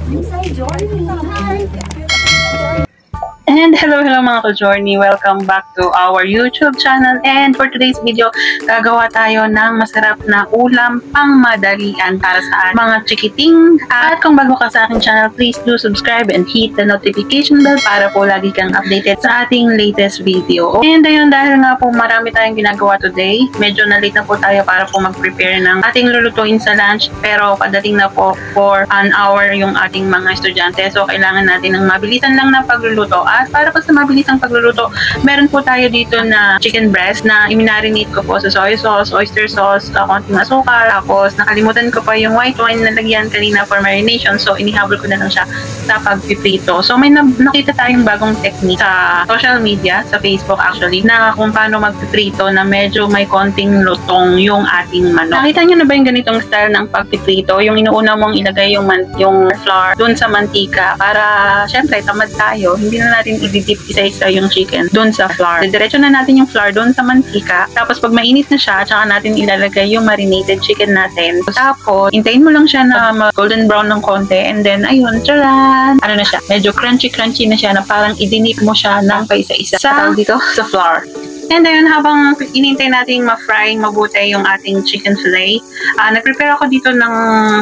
And hello mga ka-journey! Welcome back to our YouTube channel. And for today's video, gagawa tayo ng masarap na ulam pang madalian para sa mga chikiting. At kung bago ka sa aking channel, please do subscribe and hit the notification bell para po lagi kang updated sa ating latest video. And ayun, dahil nga po marami tayong ginagawa today, medyo na late na po tayo para po mag-prepare ng ating lulutuin sa lunch. Pero padating na po for an hour yung ating mga estudyante. So kailangan natin ng mabilisan lang na pagluluto. At para po sa mabilisang pagluluto, meron po tayo dito na chicken breast na i-marinate ko po sa soy sauce, oyster sauce, konting asukal. Tapos nakalimutan ko pa yung white wine na lagyan kanina for marination. So inihabol ko na lang siya sa pagpiprito. So may nakita tayong bagong technique sa social media, sa Facebook actually, na kung paano magpiprito na medyo may konting lutong yung ating manok. Nakita nyo na ba yung ganitong style ng pagpiprito? Yung inuuna mong ilagay yung flour dun sa mantika para syempre tamad tayo. Hindi na natin i-dip isa-isa yung chicken dun sa flour. Diretso na natin yung flour dun sa mantika. Tapos pag mainit na siya, tsaka natin ilalagay yung marinated chicken natin. Tapos, hintayin mo lang siya na golden brown ng konti. And then, ayun, tcharan! Ano na siya? Medyo crunchy-crunchy na siya na parang idinip mo siya ng paisa-isa sa flour. And ayun, habang inintay natin ma-fry mabuti yung ating chicken fillet, nag-prepare ako dito ng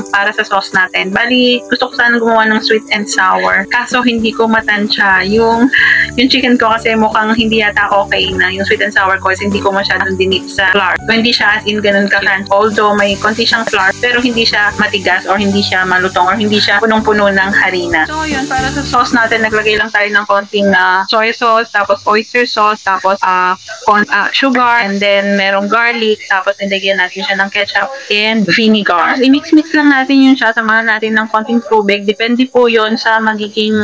para sa sauce natin. Bali, gusto ko sana gumawa ng sweet and sour. Kaso hindi ko matansya yung chicken ko kasi mukhang hindi yata okay na yung sweet and sour ko kasi hindi ko masyadong dinip sa flour. So, hindi siya as in ganun ka-crunch. Although may konti siyang flour, pero hindi siya matigas or hindi siya malutong or hindi siya punong-puno ng harina. So yun, para sa sauce natin, naglagay lang tayo ng konting soy sauce, tapos oyster sauce, tapos sugar, and then merong garlic, tapos nilagyan natin siya ng ketchup and vinegar. I-mix-mix lang natin yun siya, samahan natin ng konting tubig. Depende po yun sa magiging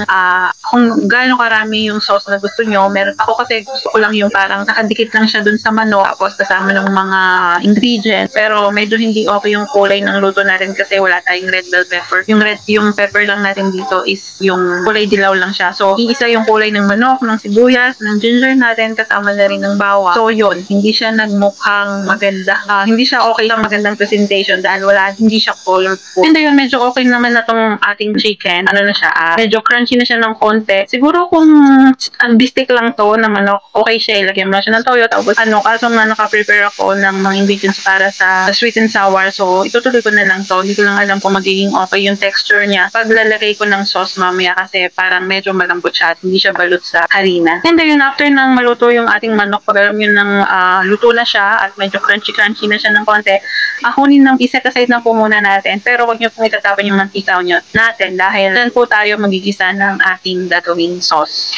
kung gaano karami yung sauce na gusto nyo. Meron ako kasi gusto ko lang yung parang nakadikit lang siya dun sa manok, tapos kasama ng mga ingredients. Pero medyo hindi okay yung kulay ng luto natin kasi wala tayong red bell pepper. Yung pepper lang natin dito is yung kulay dilaw lang siya. So, iisa yung kulay ng manok, ng sibuyas, ng ginger natin, kasama na rin ng bawang. So yun, hindi siya nagmukhang maganda. Hindi siya okay lang magandang presentation dahil hindi siya colorful. And ayun, medyo okay naman na tong ating chicken. Ano na siya, medyo crunchy na siya ng konti. Siguro kung bistik lang to na manok, okay siya. Ilagyan mo na siya ng toyo. Tapos kaso nga naka-prepare ako ng mga ingredients para sa sweet and sour. So itutuloy ko na lang to. Hindi ko lang alam kung magiging okay yung texture niya. Pag lalagay ko ng sauce mamaya kasi parang medyo malambot siya at hindi siya balot sa harina. And ayun, after nang maluto yung ating manok, pag alam yun ng luto na siya at medyo crunchy na siya ng konti, kunin ng isa aside na po muna natin. Pero wag nyo pong itatapon yung mantika nyo natin dahil dyan po tayo magigisa ng ating gagawing sauce.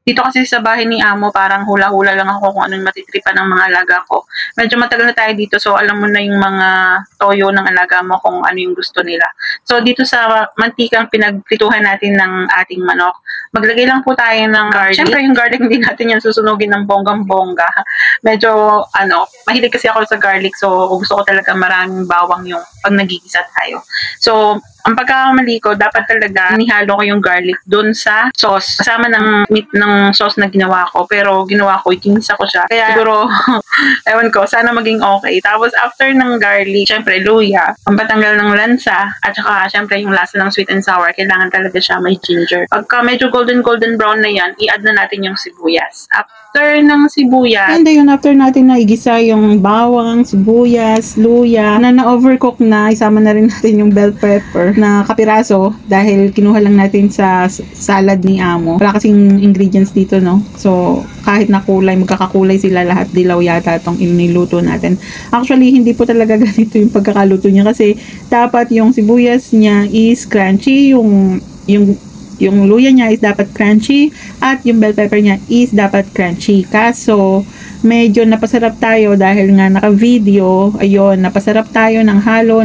Dito kasi sa bahay ni Amo, parang hula-hula lang ako kung anong matitripan ng mga alaga ko. Medyo matagal na tayo dito, so alam mo na yung mga toyo ng alaga mo kung ano yung gusto nila. So dito sa mantikang pinagprituhan natin ng ating manok, maglagay lang po tayo ng garlic. Siyempre yung garlic hindi natin yan susunugin ng bonggang-bongga. Medyo mahilig kasi ako sa garlic, so gusto ko talaga maraming bawang yung pag nagigisa tayo. So Ang pagkakamali ko, dapat talaga inihalo ko yung garlic dun sa sauce. Kasama ng meat ng sauce na ginawa ko. Pero ginawa ko, ikinisa ko siya. Kaya siguro, ewan ko, sana maging okay. Tapos after ng garlic, syempre luya, ang patanggal ng lansa, at saka syempre yung lasa ng sweet and sour, kailangan talaga siya may ginger. Pagka medyo golden brown na yan, i-add na natin yung sibuyas. After ng sibuyas, and ayun, after natin na igisa yung bawang, sibuyas, luya, na na-overcook na, isama na rin natin yung bell pepper na kapiraso dahil kinuha lang natin sa salad ni Amo. Wala kasing ingredients dito, no? So, kahit na kulay, magkakakulay sila lahat, dilaw yata itong iniluto natin. Actually, hindi po talaga ganito yung pagkakaluto niya kasi dapat yung sibuyas niya is crunchy, yung luya niya is dapat crunchy at yung bell pepper niya is dapat crunchy. Kaso, medyo napasarap tayo dahil nga naka-video. Ayun, napasarap tayo ng halo.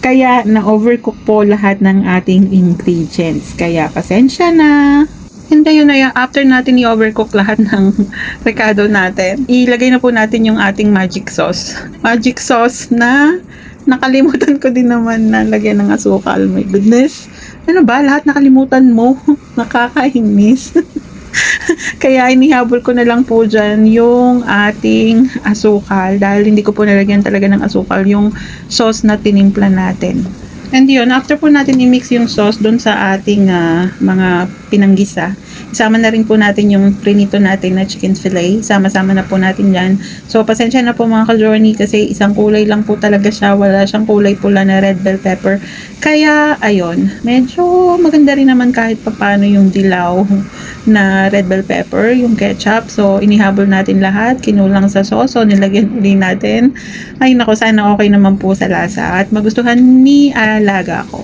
Kaya, na-overcook po lahat ng ating ingredients. Kaya, pasensya na. And ayun na, after natin i-overcook lahat ng recado natin, ilagay na po natin yung ating magic sauce. Magic sauce na nakalimutan ko din naman na lagyan ng asukal. My goodness. Ano ba? Lahat nakalimutan mo. Nakakainis. Kaya inihabol ko na lang po dyan yung ating asukal dahil hindi ko po nalagyan talaga ng asukal yung sauce na tinimpla natin. And yun, after po natin i-mix yung sauce dun sa ating mga pinanggisa, isama na rin po natin yung prinito natin na chicken fillet. Sama-sama na po natin yan. So, pasensya na po mga ka-journey kasi isang kulay lang po talaga siya. Wala siyang kulay pula na red bell pepper. Kaya, ayun, medyo maganda rin naman kahit papano yung dilaw na red bell pepper, yung ketchup. So, inihabol natin lahat. Kinulang sa sauce. So, nilagyan uli natin. Ay, nako, sana okay naman po sa lasa. At magustuhan ni alaga ko.